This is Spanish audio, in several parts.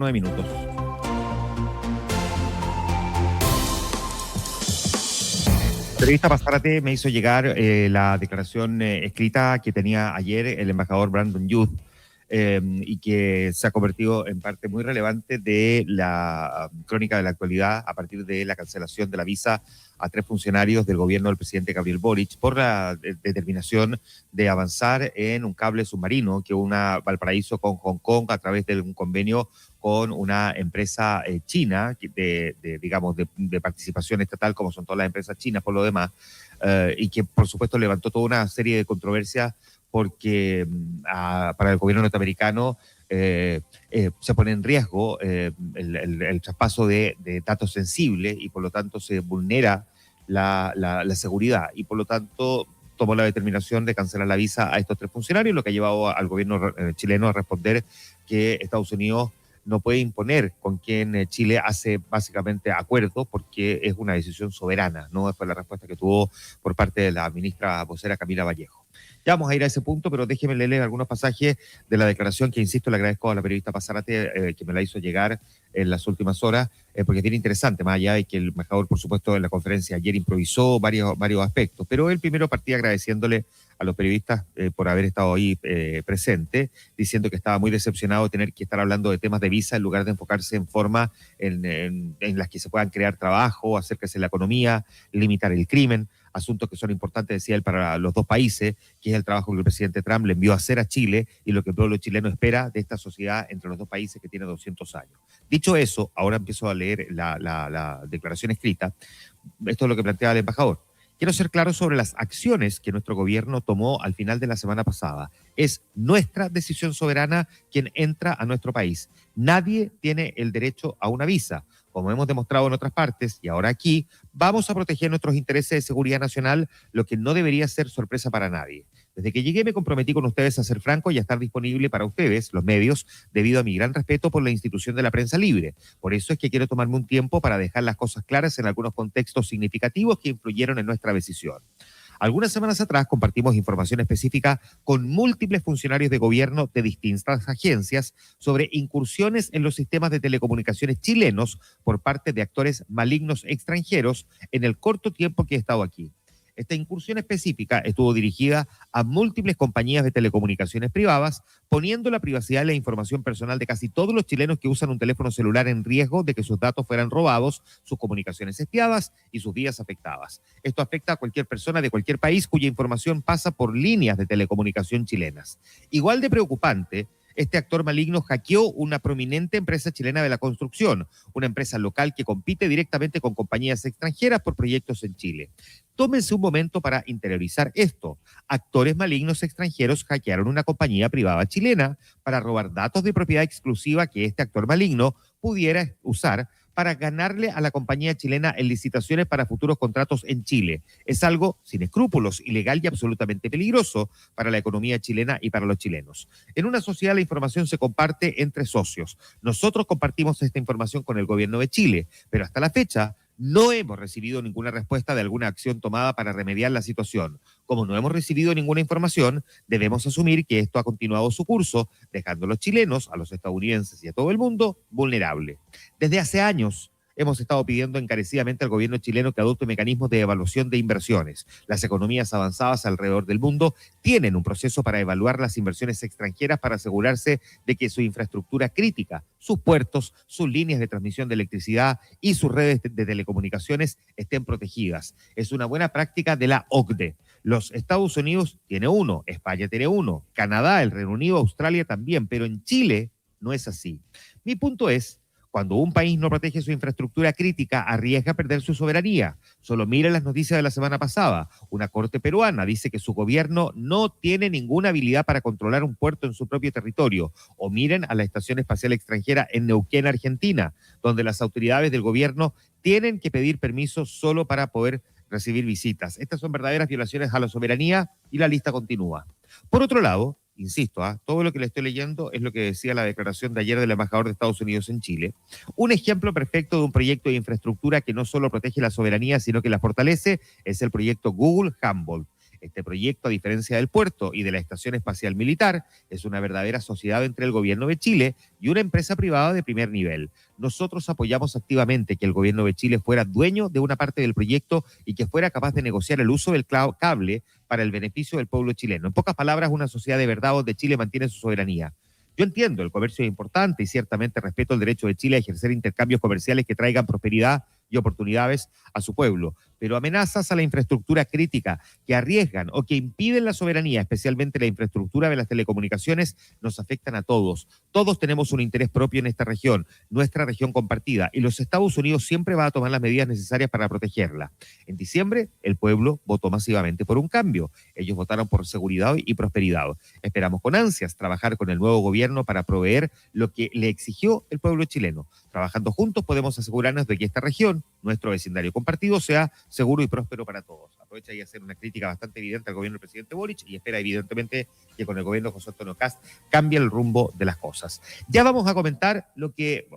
9 minutos. Periodista Pasárate me hizo llegar la declaración escrita que tenía ayer el embajador Brandon Youth y que se ha convertido en parte muy relevante de la crónica de la actualidad a partir de la cancelación de la visa a 3 funcionarios del gobierno del presidente Gabriel Boric por la determinación de avanzar en un cable submarino que una Valparaíso con Hong Kong a través de un convenio con una empresa china digamos, de participación estatal, como son todas las empresas chinas por lo demás, y que por supuesto levantó toda una serie de controversias porque para el gobierno norteamericano se pone en riesgo el traspaso de datos sensibles y por lo tanto se vulnera la seguridad y por lo tanto tomó la determinación de cancelar la visa a estos 3 funcionarios, lo que ha llevado al gobierno chileno a responder que Estados Unidos no puede imponer con quien Chile hace básicamente acuerdo porque es una decisión soberana, ¿no? Fue la respuesta que tuvo por parte de la ministra vocera Camila Vallejo. Ya vamos a ir a ese punto, pero déjeme leer algunos pasajes de la declaración que, insisto, le agradezco a la periodista Pasárate que me la hizo llegar en las últimas horas, porque es bien interesante, más allá de que el embajador, por supuesto, en la conferencia ayer improvisó varios aspectos, pero él primero partía agradeciéndole a los periodistas por haber estado ahí presente, diciendo que estaba muy decepcionado de tener que estar hablando de temas de visa en lugar de enfocarse en forma en las que se puedan crear trabajo, acercarse a la economía, limitar el crimen, asuntos que son importantes, decía él, para los dos países, que es el trabajo que el presidente Trump le envió a hacer a Chile y lo que el pueblo chileno espera de esta sociedad entre los dos países que tiene 200 años. Dicho eso, ahora empiezo a leer la declaración escrita. Esto es lo que plantea el embajador. Quiero ser claro sobre las acciones que nuestro gobierno tomó al final de la semana pasada. Es nuestra decisión soberana quien entra a nuestro país. Nadie tiene el derecho a una visa. Como hemos demostrado en otras partes y ahora aquí, vamos a proteger nuestros intereses de seguridad nacional, lo que no debería ser sorpresa para nadie. Desde que llegué me comprometí con ustedes a ser franco y a estar disponible para ustedes, los medios, debido a mi gran respeto por la institución de la prensa libre. Por eso es que quiero tomarme un tiempo para dejar las cosas claras en algunos contextos significativos que influyeron en nuestra decisión. Algunas semanas atrás compartimos información específica con múltiples funcionarios de gobierno de distintas agencias sobre incursiones en los sistemas de telecomunicaciones chilenos por parte de actores malignos extranjeros en el corto tiempo que he estado aquí. Esta incursión específica estuvo dirigida a múltiples compañías de telecomunicaciones privadas, poniendo la privacidad y la información personal de casi todos los chilenos que usan un teléfono celular en riesgo de que sus datos fueran robados, sus comunicaciones espiadas y sus vidas afectadas. Esto afecta a cualquier persona de cualquier país cuya información pasa por líneas de telecomunicación chilenas. Igual de preocupante, este actor maligno hackeó una prominente empresa chilena de la construcción, una empresa local que compite directamente con compañías extranjeras por proyectos en Chile. Tómense un momento para interiorizar esto. Actores malignos extranjeros hackearon una compañía privada chilena para robar datos de propiedad exclusiva que este actor maligno pudiera usar para ganarle a la compañía chilena en licitaciones para futuros contratos en Chile. Es algo sin escrúpulos, ilegal y absolutamente peligroso para la economía chilena y para los chilenos. En una sociedad la información se comparte entre socios. Nosotros compartimos esta información con el gobierno de Chile, pero hasta la fecha no hemos recibido ninguna respuesta de alguna acción tomada para remediar la situación. Como no hemos recibido ninguna información, debemos asumir que esto ha continuado su curso, dejando a los chilenos, a los estadounidenses y a todo el mundo vulnerable. Desde hace años hemos estado pidiendo encarecidamente al gobierno chileno que adopte mecanismos de evaluación de inversiones. Las economías avanzadas alrededor del mundo tienen un proceso para evaluar las inversiones extranjeras para asegurarse de que su infraestructura crítica, sus puertos, sus líneas de transmisión de electricidad y sus redes de telecomunicaciones estén protegidas. Es una buena práctica de la OCDE. Los Estados Unidos tiene uno, España tiene uno, Canadá, el Reino Unido, Australia también, pero en Chile no es así. Mi punto es, cuando un país no protege su infraestructura crítica, arriesga a perder su soberanía. Solo miren las noticias de la semana pasada. Una corte peruana dice que su gobierno no tiene ninguna habilidad para controlar un puerto en su propio territorio. O miren a la Estación Espacial Extranjera en Neuquén, Argentina, donde las autoridades del gobierno tienen que pedir permiso solo para poder recibir visitas. Estas son verdaderas violaciones a la soberanía y la lista continúa. Por otro lado, insisto, todo lo que le estoy leyendo es lo que decía la declaración de ayer del embajador de Estados Unidos en Chile. Un ejemplo perfecto de un proyecto de infraestructura que no solo protege la soberanía, sino que la fortalece, es el proyecto Google Humboldt. Este proyecto, a diferencia del puerto y de la Estación Espacial Militar, es una verdadera sociedad entre el gobierno de Chile y una empresa privada de primer nivel. Nosotros apoyamos activamente que el gobierno de Chile fuera dueño de una parte del proyecto y que fuera capaz de negociar el uso del cable para el beneficio del pueblo chileno. En pocas palabras, una sociedad de verdad donde Chile mantiene su soberanía. Yo entiendo, el comercio es importante y ciertamente respeto el derecho de Chile a ejercer intercambios comerciales que traigan prosperidad y oportunidades a su pueblo, pero amenazas a la infraestructura crítica que arriesgan o que impiden la soberanía, especialmente la infraestructura de las telecomunicaciones, nos afectan a todos. Todos tenemos un interés propio en esta región, nuestra región compartida, y los Estados Unidos siempre va a tomar las medidas necesarias para protegerla. En diciembre, el pueblo votó masivamente por un cambio. Ellos votaron por seguridad y prosperidad. Esperamos con ansias trabajar con el nuevo gobierno para proveer lo que le exigió el pueblo chileno. Trabajando juntos podemos asegurarnos de que esta región, nuestro vecindario compartido, sea seguro y próspero para todos. Aprovecha y hacer una crítica bastante evidente al gobierno del presidente Boric y espera evidentemente que con el gobierno de José Antonio Kast cambie el rumbo de las cosas. Ya vamos a comentar lo que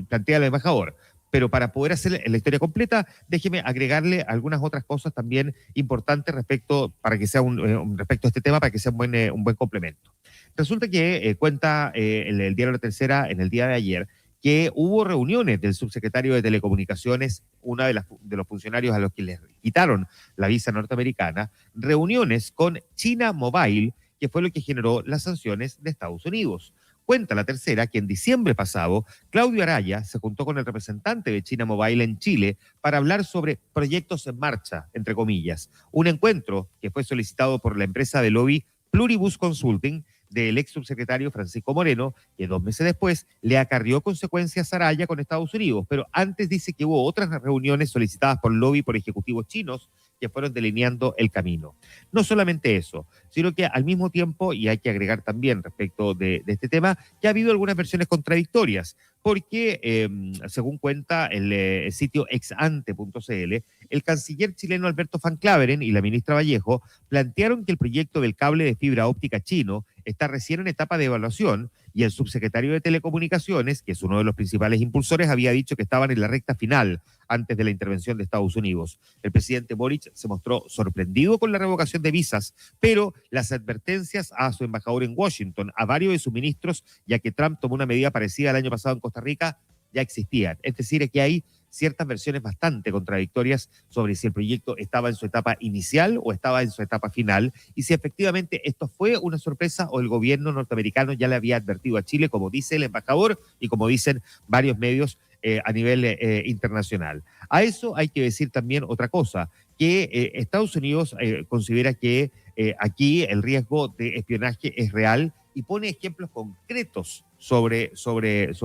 plantea el embajador, pero para poder hacer la historia completa, déjeme agregarle algunas otras cosas también importantes respecto a este tema, para que sea un buen complemento. Resulta que cuenta el diario La Tercera en el día de ayer que hubo reuniones del subsecretario de Telecomunicaciones, uno de los funcionarios a los que les quitaron la visa norteamericana, reuniones con China Mobile, que fue lo que generó las sanciones de Estados Unidos. Cuenta La Tercera que en diciembre pasado, Claudio Araya se juntó con el representante de China Mobile en Chile para hablar sobre proyectos en marcha, entre comillas. Un encuentro que fue solicitado por la empresa de lobby Pluribus Consulting, del ex subsecretario Francisco Moreno, que 2 meses después le acarrió consecuencias a Araya con Estados Unidos, pero antes dice que hubo otras reuniones solicitadas por lobby por ejecutivos chinos que fueron delineando el camino. No solamente eso, sino que al mismo tiempo, y hay que agregar también respecto de este tema, que ha habido algunas versiones contradictorias, porque según cuenta el sitio exante.cl, el canciller chileno Alberto Van Claveren y la ministra Vallejo plantearon que el proyecto del cable de fibra óptica chino está recién en etapa de evaluación y el subsecretario de Telecomunicaciones, que es uno de los principales impulsores, había dicho que estaban en la recta final antes de la intervención de Estados Unidos. El presidente Boric se mostró sorprendido con la revocación de visas, pero las advertencias a su embajador en Washington, a varios de sus ministros, ya que Trump tomó una medida parecida el año pasado en Costa Rica, ya existían. Es decir, que hay ciertas versiones bastante contradictorias sobre si el proyecto estaba en su etapa inicial o estaba en su etapa final y si efectivamente esto fue una sorpresa o el gobierno norteamericano ya le había advertido a Chile, como dice el embajador y como dicen varios medios a nivel internacional. A eso hay que decir también otra cosa, que Estados Unidos considera que aquí el riesgo de espionaje es real y pone ejemplos concretos sobre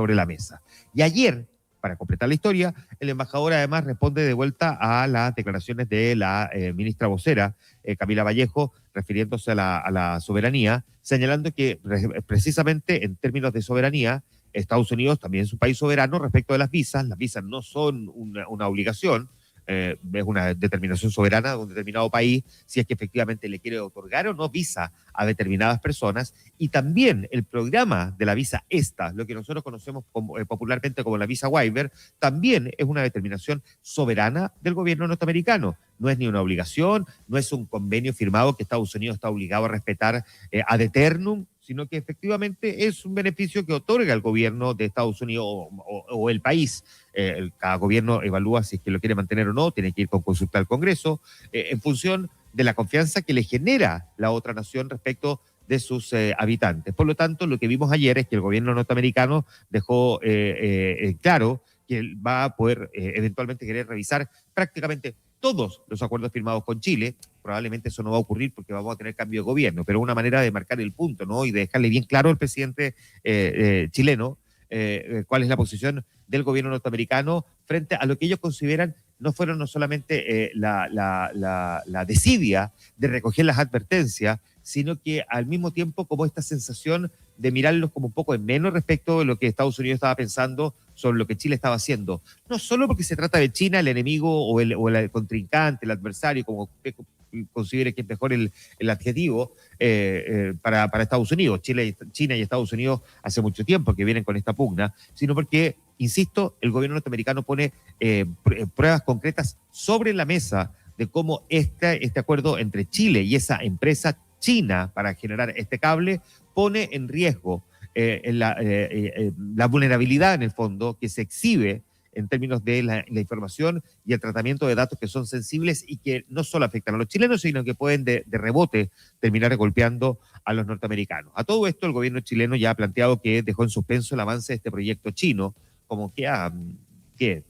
la mesa. Y ayer, para completar la historia, el embajador además responde de vuelta a las declaraciones de la ministra vocera, Camila Vallejo, refiriéndose a la soberanía, señalando que precisamente en términos de soberanía, Estados Unidos también es un país soberano respecto de las visas no son una obligación, es una determinación soberana de un determinado país, si es que efectivamente le quiere otorgar o no visa a determinadas personas, y también el programa de la visa ESTA, lo que nosotros conocemos popularmente como la visa waiver, también es una determinación soberana del gobierno norteamericano. No es ni una obligación, no es un convenio firmado que Estados Unidos está obligado a respetar ad eternum, sino que efectivamente es un beneficio que otorga el gobierno de Estados Unidos o el país. Cada gobierno evalúa si es que lo quiere mantener o no, tiene que ir con consulta al Congreso, en función de la confianza que le genera la otra nación respecto de sus habitantes. Por lo tanto, lo que vimos ayer es que el gobierno norteamericano dejó claro que va a poder eventualmente querer revisar prácticamente todos los acuerdos firmados con Chile. Probablemente eso no va a ocurrir porque vamos a tener cambio de gobierno, pero una manera de marcar el punto, ¿no? Y de dejarle bien claro al presidente chileno cuál es la posición del gobierno norteamericano frente a lo que ellos consideran no solamente la desidia de recoger las advertencias, sino que al mismo tiempo como esta sensación de mirarlos como un poco en menos respecto de lo que Estados Unidos estaba pensando sobre lo que Chile estaba haciendo. No solo porque se trata de China, el enemigo o el contrincante, el adversario, como usted considere que es mejor el adjetivo para Estados Unidos. China y Estados Unidos hace mucho tiempo que vienen con esta pugna, sino porque, insisto, el gobierno norteamericano pone pruebas concretas sobre la mesa de cómo este acuerdo entre Chile y esa empresa china para generar este cable pone en riesgo la vulnerabilidad en el fondo que se exhibe en términos de la información y el tratamiento de datos que son sensibles y que no solo afectan a los chilenos, sino que pueden de rebote terminar golpeando a los norteamericanos. A todo esto, el gobierno chileno ya ha planteado que dejó en suspenso el avance de este proyecto chino, como que a 10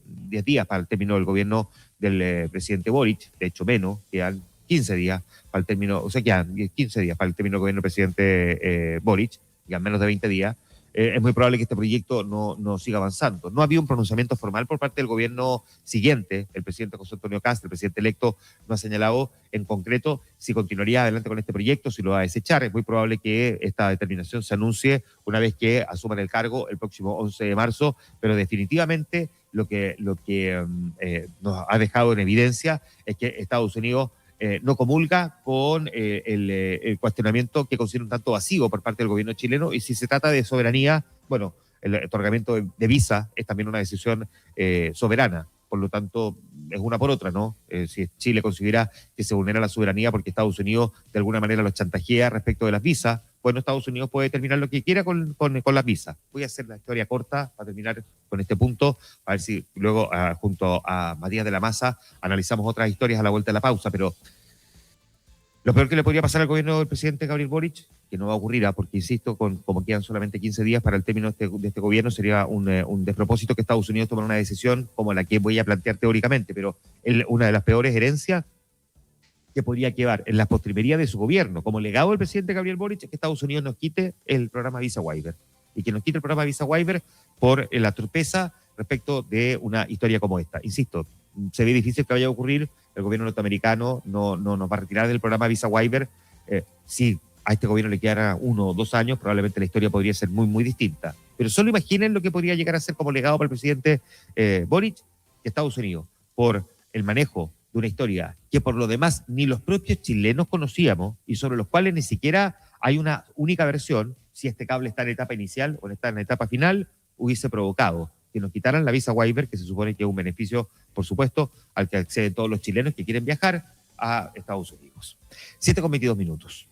días para el término del gobierno del presidente Boric, de hecho menos, quedan 15 días para el término, o sea, quedan 15 días para el término del gobierno del presidente Boric, y al menos de 20 días. Es muy probable que este proyecto no siga avanzando. No había un pronunciamiento formal por parte del gobierno siguiente. El presidente José Antonio Kast, el presidente electo, no ha señalado en concreto si continuaría adelante con este proyecto, si lo va a desechar. Es muy probable que esta determinación se anuncie una vez que asuman el cargo el próximo 11 de marzo, pero definitivamente lo que nos ha dejado en evidencia es que Estados Unidos no comulga con el cuestionamiento que considera un tanto vacío por parte del gobierno chileno, y si se trata de soberanía, bueno, el otorgamiento de visa es también una decisión soberana, por lo tanto es una por otra, ¿no? Si Chile considera que se vulnera la soberanía porque Estados Unidos de alguna manera los chantajea respecto de las visas, bueno, Estados Unidos puede determinar lo que quiera con las visas. Voy a hacer la historia corta para terminar con este punto, a ver si luego junto a Matías de la Maza analizamos otras historias a la vuelta de la pausa, pero lo peor que le podría pasar al gobierno del presidente Gabriel Boric, que no va a ocurrir, porque insisto, como quedan solamente 15 días para el término de este gobierno, sería un despropósito que Estados Unidos tomara una decisión como la que voy a plantear teóricamente, pero una de las peores herencias que podría quedar en la postrimería de su gobierno, como legado del presidente Gabriel Boric, es que Estados Unidos nos quite el programa Visa Waiver, y que nos quite el programa Visa Waiver por la torpeza respecto de una historia como esta. Insisto, se ve difícil que vaya a ocurrir. El gobierno norteamericano no nos va a retirar del programa Visa Waiver. Si a este gobierno le quedara 1 o 2 años, probablemente la historia podría ser muy, muy distinta. Pero solo imaginen lo que podría llegar a ser como legado para el presidente Boric, que Estados Unidos, por el manejo de una historia que por lo demás ni los propios chilenos conocíamos y sobre los cuales ni siquiera hay una única versión, si este cable está en etapa inicial o está en etapa final, hubiese provocado que nos quitaran la visa waiver, que se supone que es un beneficio, por supuesto, al que acceden todos los chilenos que quieren viajar a Estados Unidos. 7:22.